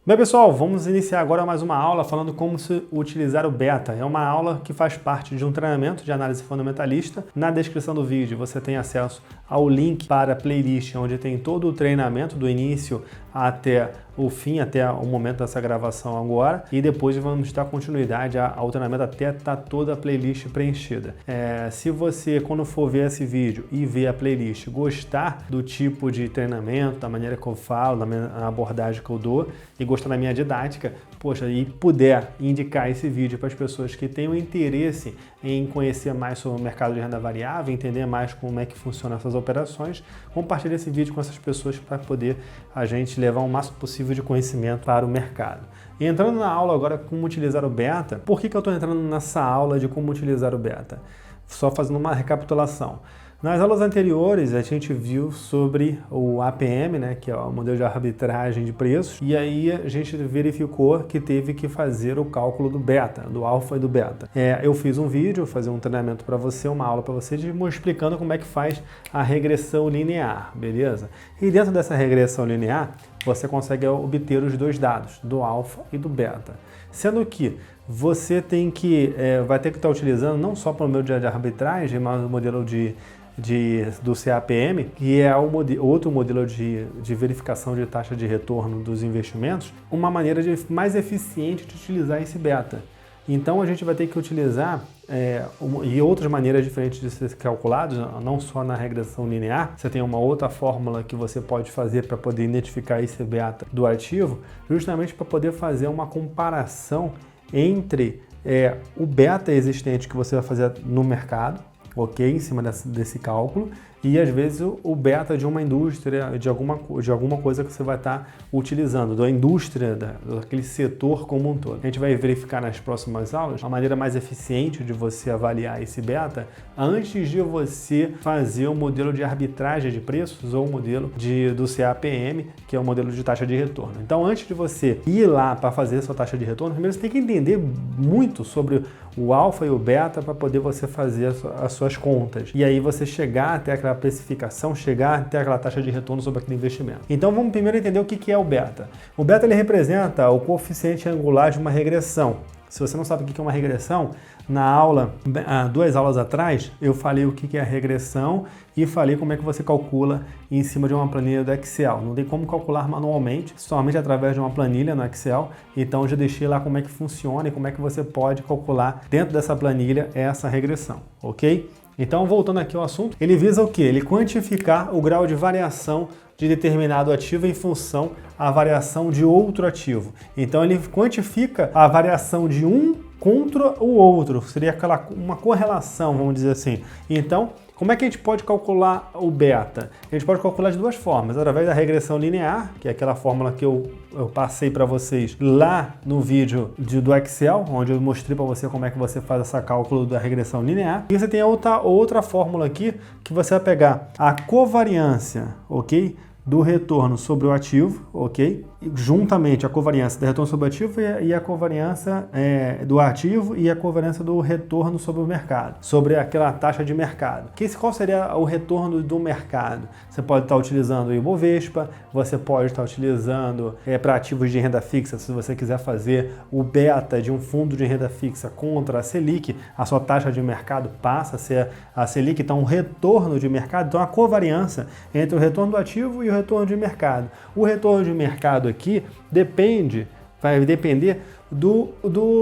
Bem, pessoal, vamos iniciar agora mais uma aula falando como se utilizar o beta. É uma aula que faz parte de um treinamento de análise fundamentalista. Na descrição do vídeo você tem acesso ao link para a playlist, onde tem todo o treinamento do início até o fim, até o momento dessa gravação agora. E depois vamos dar continuidade ao treinamento até estar toda a playlist preenchida. Se você, quando for ver esse vídeo e ver a playlist, gostar do tipo de treinamento, da maneira que eu falo, da minha abordagem que eu dou, e gostar da minha didática, poxa, e puder indicar esse vídeo para as pessoas que tenham interesse em conhecer mais sobre o mercado de renda variável, entender mais como é que funcionam essas operações, compartilhe esse vídeo com essas pessoas para poder a gente levar o máximo possível de conhecimento para o mercado. E entrando na aula agora como utilizar o beta, por que eu estou entrando nessa aula de como utilizar o beta? Só fazendo uma recapitulação. Nas aulas anteriores, a gente viu sobre o APM, né, que é o modelo de arbitragem de preços, e aí a gente verificou que teve que fazer o cálculo do beta, do alfa e do beta. Eu fiz um vídeo, fazer um treinamento para você, uma aula para você, explicando como é que faz a regressão linear, beleza? E dentro dessa regressão linear, você consegue obter os dois dados, do alfa e do beta. Sendo que você vai ter que estar utilizando não só para o modelo de arbitragem, mas o modelo do CAPM, que é outro modelo de verificação de taxa de retorno dos investimentos, uma maneira mais eficiente de utilizar esse beta. Então a gente vai ter que utilizar e outras maneiras diferentes de ser calculados, não só na regressão linear. Você tem uma outra fórmula que você pode fazer para poder identificar esse beta do ativo, justamente para poder fazer uma comparação entre o beta existente que você vai fazer no mercado, ok? Em cima desse cálculo, e às vezes o beta de uma indústria, de alguma coisa que você vai estar utilizando, da indústria, daquele setor como um todo. A gente vai verificar nas próximas aulas a maneira mais eficiente de você avaliar esse beta antes de você fazer o modelo de arbitragem de preços ou o modelo do CAPM, que é o modelo de taxa de retorno. Então, antes de você ir lá para fazer a sua taxa de retorno, primeiro você tem que entender muito sobre o alfa e o beta para poder você fazer as suas contas. E aí você chegar até aquela precificação, chegar até aquela taxa de retorno sobre aquele investimento. Então vamos primeiro entender o que é o beta. O beta ele representa o coeficiente angular de uma regressão. Se você não sabe o que é uma regressão, na aula, 2 aulas atrás, eu falei o que é a regressão e falei como é que você calcula em cima de uma planilha do Excel. Não tem como calcular manualmente, somente através de uma planilha no Excel. Então eu já deixei lá como é que funciona e como é que você pode calcular dentro dessa planilha essa regressão, ok? Então, voltando aqui ao assunto, ele visa o quê? Ele quantificar o grau de variação de determinado ativo em função à variação de outro ativo. Então, ele quantifica a variação de um contra o outro, seria uma correlação, vamos dizer assim. Então, como é que a gente pode calcular o beta? A gente pode calcular de duas formas, através da regressão linear, que é aquela fórmula que eu passei para vocês lá no vídeo do Excel, onde eu mostrei para você como é que você faz esse cálculo da regressão linear. E você tem outra fórmula aqui, que você vai pegar a covariância, ok? Do retorno sobre o ativo, ok? E juntamente a covariância do retorno sobre o ativo e a covariância do ativo e a covariância do retorno sobre o mercado, sobre aquela taxa de mercado. Qual seria o retorno do mercado? Você pode estar utilizando o Ibovespa, você pode estar utilizando para ativos de renda fixa, se você quiser fazer o beta de um fundo de renda fixa contra a Selic, a sua taxa de mercado passa a ser a Selic, então o retorno de mercado, então a covariância entre o retorno do ativo e o retorno de mercado. O retorno de mercado aqui vai depender do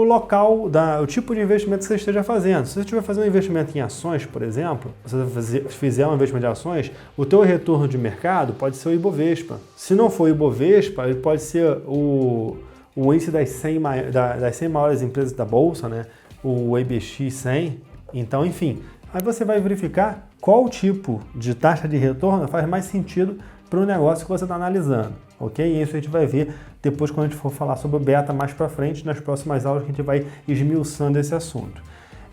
local, o tipo de investimento que você esteja fazendo. Se você estiver fazendo um investimento em ações, por exemplo, se você fizer um investimento em ações, o teu retorno de mercado pode ser o Ibovespa. Se não for o Ibovespa, ele pode ser o índice das 100 maiores empresas da Bolsa, né? O IBX 100. Então, enfim, aí você vai verificar qual tipo de taxa de retorno faz mais sentido para o negócio que você está analisando, ok? E isso a gente vai ver depois quando a gente for falar sobre o beta mais para frente, nas próximas aulas que a gente vai esmiuçando esse assunto.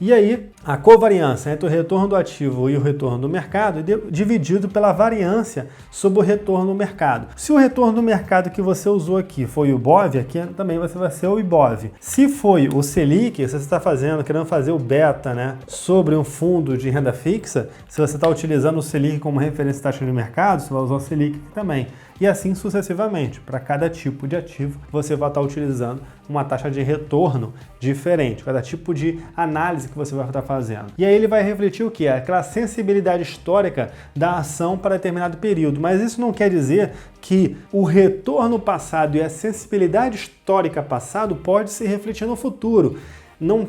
E aí, a covariância entre o retorno do ativo e o retorno do mercado é dividido pela variância sobre o retorno do mercado. Se o retorno do mercado que você usou aqui foi o IBOV, aqui também vai ser o IBOV. Se foi o Selic, se você está querendo fazer o beta, né, sobre um fundo de renda fixa, se você está utilizando o Selic como referência de taxa de mercado, você vai usar o Selic aqui também. E assim sucessivamente. Para cada tipo de ativo, você vai estar utilizando uma taxa de retorno diferente, cada tipo de análise que você vai estar fazendo. E aí ele vai refletir o que? Aquela sensibilidade histórica da ação para determinado período. Mas isso não quer dizer que o retorno passado e a sensibilidade histórica passado pode se refletir no futuro. Não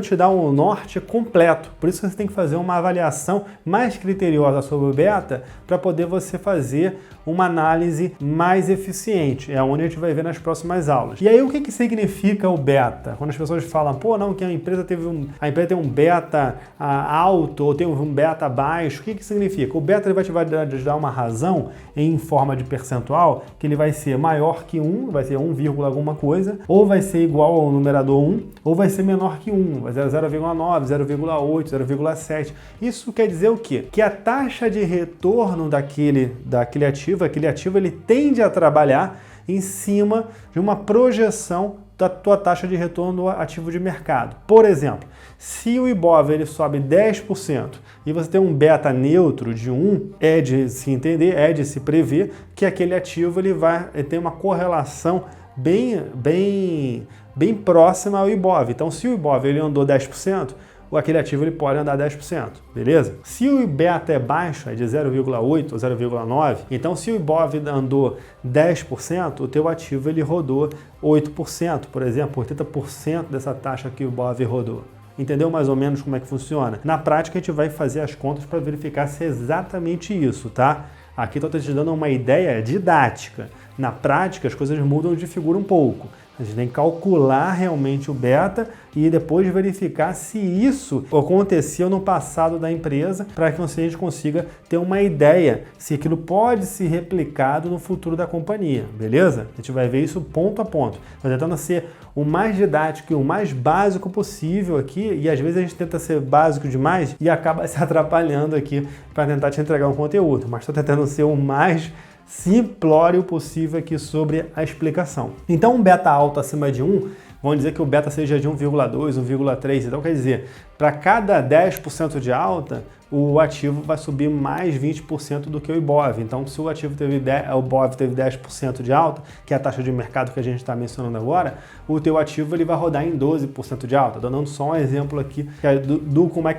te dá um norte completo. Por isso você tem que fazer uma avaliação mais criteriosa sobre o beta para poder você fazer uma análise mais eficiente. É onde a gente vai ver nas próximas aulas. E aí o que significa o beta? Quando as pessoas falam, pô, não, que a empresa tem um beta alto ou tem um beta baixo, o que significa? O beta ele vai te dar uma razão em forma de percentual que ele vai ser maior que 1, vai ser 1, alguma coisa, ou vai ser igual ao numerador 1, ou vai ser menor que 1, vai ser 0,9, 0,8, 0,7. Isso quer dizer o quê? Que a taxa de retorno daquele ativo ele tende a trabalhar em cima de uma projeção da tua taxa de retorno do ativo de mercado. Por exemplo, se o IBOV ele sobe 10% e você tem um beta neutro de 1, é de se entender, é de se prever que aquele ativo ele tem uma correlação bem próxima ao IBOV. Então, se o IBOV ele andou 10%, aquele ativo ele pode andar 10%, beleza? Se o beta é baixo, é de 0,8 ou 0,9, então se o IBOV andou 10%, o teu ativo ele rodou 8%, por exemplo, 80% dessa taxa que o IBOV rodou. Entendeu mais ou menos como é que funciona? Na prática, a gente vai fazer as contas para verificar se é exatamente isso, tá? Aqui estou te dando uma ideia didática. Na prática, as coisas mudam de figura um pouco. A gente tem que calcular realmente o beta e depois verificar se isso aconteceu no passado da empresa para que a gente consiga ter uma ideia se aquilo pode ser replicado no futuro da companhia, beleza? A gente vai ver isso ponto a ponto. Estou tentando ser o mais didático e o mais básico possível aqui e às vezes a gente tenta ser básico demais e acaba se atrapalhando aqui para tentar te entregar um conteúdo, mas estou tentando ser o mais simplório possível aqui sobre a explicação. Então, um beta alto acima de 1, vamos dizer que o beta seja de 1,2, 1,3. Então, quer dizer, para cada 10% de alta, o ativo vai subir mais 20% do que o IBOV. Então, se o IBOV teve 10% de alta, que é a taxa de mercado que a gente está mencionando agora, o teu ativo ele vai rodar em 12% de alta. Estou dando só um exemplo aqui como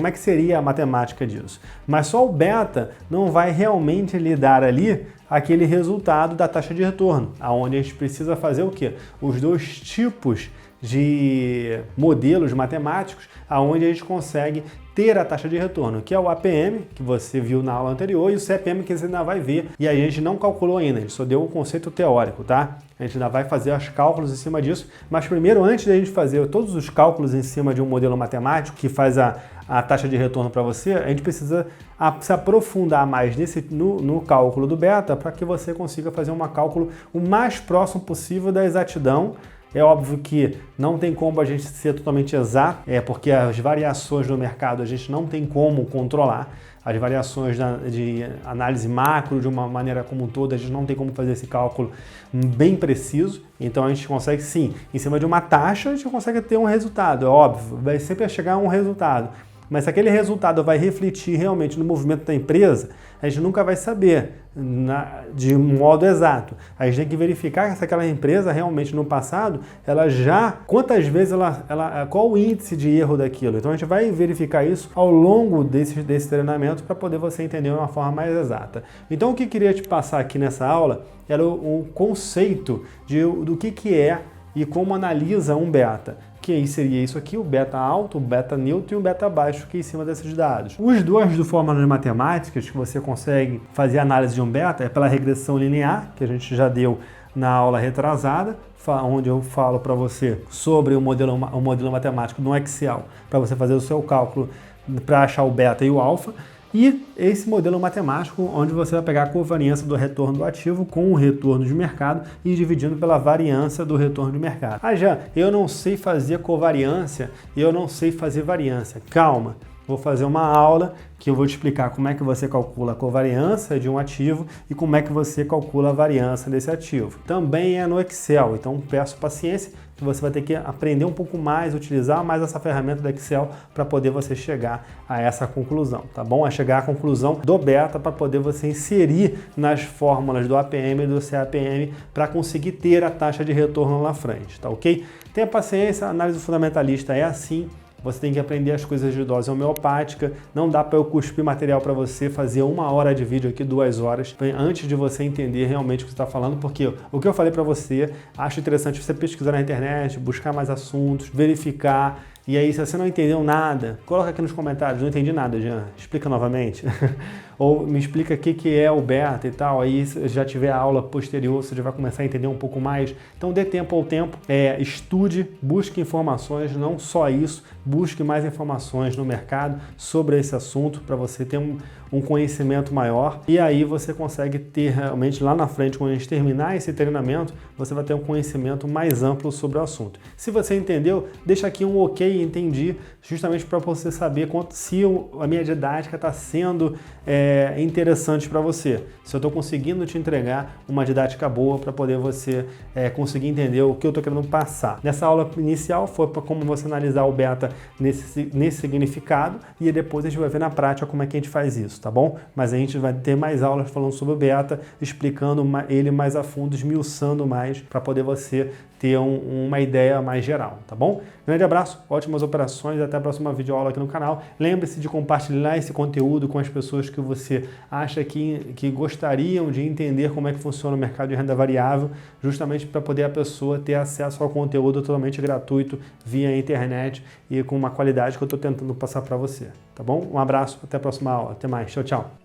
é que seria a matemática disso. Mas só o beta não vai realmente lhe dar ali aquele resultado da taxa de retorno, aonde a gente precisa fazer o quê? Os dois tipos de modelos matemáticos, aonde a gente consegue ter a taxa de retorno, que é o APM, que você viu na aula anterior, e o CPM, que você ainda vai ver, e a gente não calculou ainda, a gente só deu o conceito teórico, tá? A gente ainda vai fazer os cálculos em cima disso, mas primeiro, antes da gente fazer todos os cálculos em cima de um modelo matemático que faz a taxa de retorno para você, a gente precisa se aprofundar mais no cálculo do beta para que você consiga fazer um cálculo o mais próximo possível da exatidão. É óbvio que não tem como a gente ser totalmente exato, porque as variações do mercado a gente não tem como controlar. As variações de análise macro, de uma maneira como um todo, a gente não tem como fazer esse cálculo bem preciso. Então a gente consegue sim, em cima de uma taxa, a gente consegue ter um resultado. É óbvio, vai sempre chegar a um resultado. Mas se aquele resultado vai refletir realmente no movimento da empresa, a gente nunca vai saber de um modo exato. A gente tem que verificar se aquela empresa realmente no passado, quantas vezes qual o índice de erro daquilo. Então a gente vai verificar isso ao longo desse treinamento para poder você entender de uma forma mais exata. Então o que eu queria te passar aqui nessa aula era o conceito do que é e como analisa um beta. Que aí seria isso aqui, o beta alto, o beta neutro e o beta baixo, que é em cima desses dados. Os dois de fórmulas matemáticas que você consegue fazer análise de um beta é pela regressão linear, que a gente já deu na aula retrasada, onde eu falo para você sobre o modelo matemático no Excel, para você fazer o seu cálculo para achar o beta e o alfa. E esse modelo matemático, onde você vai pegar a covariância do retorno do ativo com o retorno de mercado e dividindo pela variância do retorno de mercado. Ah, já, eu não sei fazer covariância e eu não sei fazer variância. Calma, vou fazer uma aula que eu vou te explicar como é que você calcula a covariância de um ativo e como é que você calcula a variância desse ativo. Também é no Excel, então peço paciência que você vai ter que aprender um pouco mais, utilizar mais essa ferramenta do Excel para poder você chegar a essa conclusão, tá bom? A chegar à conclusão do beta para poder você inserir nas fórmulas do APM e do CAPM para conseguir ter a taxa de retorno lá na frente, tá ok? Tenha paciência, a análise fundamentalista é assim. Você tem que aprender as coisas de dose homeopática. Não dá para eu cuspir material para você, fazer 1 hora de vídeo aqui, 2 horas, antes de você entender realmente o que você está falando, porque o que eu falei para você, acho interessante você pesquisar na internet, buscar mais assuntos, verificar. E aí, se você não entendeu nada, coloca aqui nos comentários, não entendi nada, Jean, explica novamente. Ou me explica o que é o beta e tal, aí se já tiver a aula posterior, você já vai começar a entender um pouco mais. Então dê tempo ao tempo, estude, busque informações, não só isso, busque mais informações no mercado sobre esse assunto para você ter um conhecimento maior e aí você consegue ter realmente lá na frente, quando a gente terminar esse treinamento, você vai ter um conhecimento mais amplo sobre o assunto. Se você entendeu, deixa aqui um ok, entendi, justamente para você saber se a minha didática está sendo interessante para você, se eu estou conseguindo te entregar uma didática boa para poder você conseguir entender o que eu estou querendo passar. Nessa aula inicial foi para como você analisar o beta nesse significado e depois a gente vai ver na prática como é que a gente faz isso, tá bom? Mas a gente vai ter mais aulas falando sobre o beta, explicando ele mais a fundo, esmiuçando mais para poder você ter uma ideia mais geral, tá bom? Grande abraço, ótimas operações, até a próxima videoaula aqui no canal. Lembre-se de compartilhar esse conteúdo com as pessoas que você acha que gostariam de entender como é que funciona o mercado de renda variável, justamente para poder a pessoa ter acesso ao conteúdo totalmente gratuito via internet e com uma qualidade que eu estou tentando passar para você, tá bom? Um abraço, até a próxima aula, até mais, tchau, tchau.